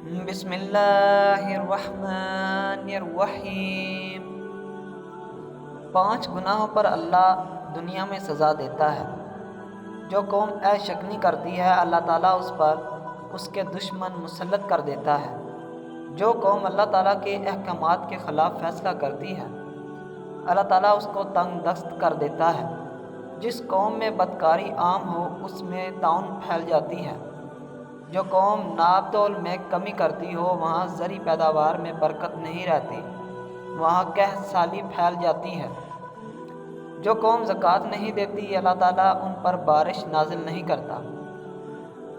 بسم اللہ الرحمن الرحیم۔ 5 گناہوں پر اللہ دنیا میں سزا دیتا ہے۔ جو قوم اے شکنی کرتی ہے اللہ تعالیٰ اس پر اس کے دشمن مسلط کر دیتا ہے۔ جو قوم اللہ تعالیٰ کے احکامات کے خلاف فیصلہ کرتی ہے اللہ تعالیٰ اس کو تنگ دست کر دیتا ہے۔ جس قوم میں بدکاری عام ہو اس میں طاعون پھیل جاتی ہے۔ جو قوم ناپ تول میں کمی کرتی ہو وہاں زرعی پیداوار میں برکت نہیں رہتی، وہاں قحط سالی پھیل جاتی ہے۔ جو قوم زکوٰۃ نہیں دیتی اللہ تعالیٰ ان پر بارش نازل نہیں کرتا۔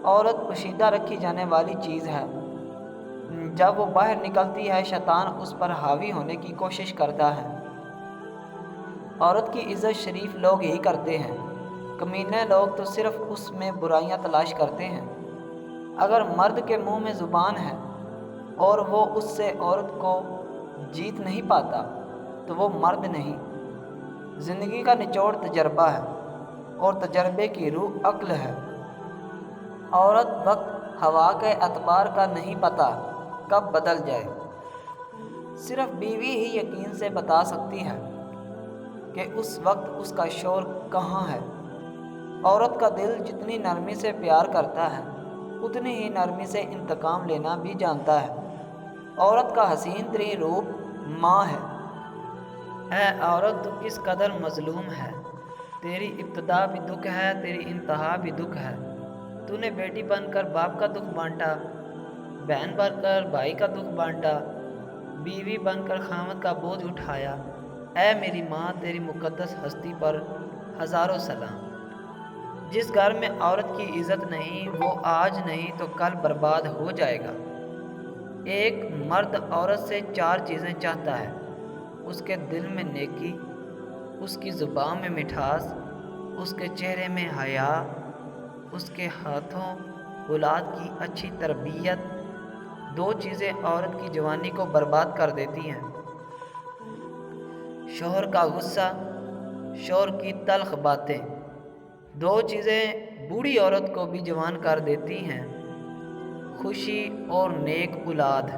عورت پوشیدہ رکھی جانے والی چیز ہے، جب وہ باہر نکلتی ہے شیطان اس پر حاوی ہونے کی کوشش کرتا ہے۔ عورت کی عزت شریف لوگ ہی کرتے ہیں، کمینے لوگ تو صرف اس میں برائیاں تلاش کرتے ہیں۔ اگر مرد کے منہ میں زبان ہے اور وہ اس سے عورت کو جیت نہیں پاتا تو وہ مرد نہیں۔ زندگی کا نچوڑ تجربہ ہے اور تجربے کی روح عقل ہے۔ عورت وقت ہوا کے اعتبار کا نہیں پتہ کب بدل جائے، صرف بیوی ہی یقین سے بتا سکتی ہے کہ اس وقت اس کا شوہر کہاں ہے۔ عورت کا دل جتنی نرمی سے پیار کرتا ہے اتنی ہی نرمی سے انتقام لینا بھی جانتا ہے۔ عورت کا حسین ترین روپ ماں ہے۔ اے عورت تو کس قدر مظلوم ہے، تیری ابتدا بھی دکھ ہے تیری انتہا بھی دکھ ہے۔ تو نے بیٹی بن کر باپ کا دکھ بانٹا، بہن بن کر بھائی کا دکھ بانٹا، بیوی بن کر خاوند کا بوجھ اٹھایا۔ اے میری ماں تیری مقدس ہستی پر ہزاروں سلام۔ جس گھر میں عورت کی عزت نہیں وہ آج نہیں تو کل برباد ہو جائے گا۔ ایک مرد عورت سے 4 چیزیں چاہتا ہے، اس کے دل میں نیکی، اس کی زبان میں مٹھاس، اس کے چہرے میں حیا، اس کے ہاتھوں اولاد کی اچھی تربیت۔ 2 چیزیں عورت کی جوانی کو برباد کر دیتی ہیں، شوہر کا غصہ، شوہر کی تلخ باتیں۔ 2 چیزیں بوڑھی عورت کو بھی جوان کر دیتی ہیں، خوشی اور نیک اولاد۔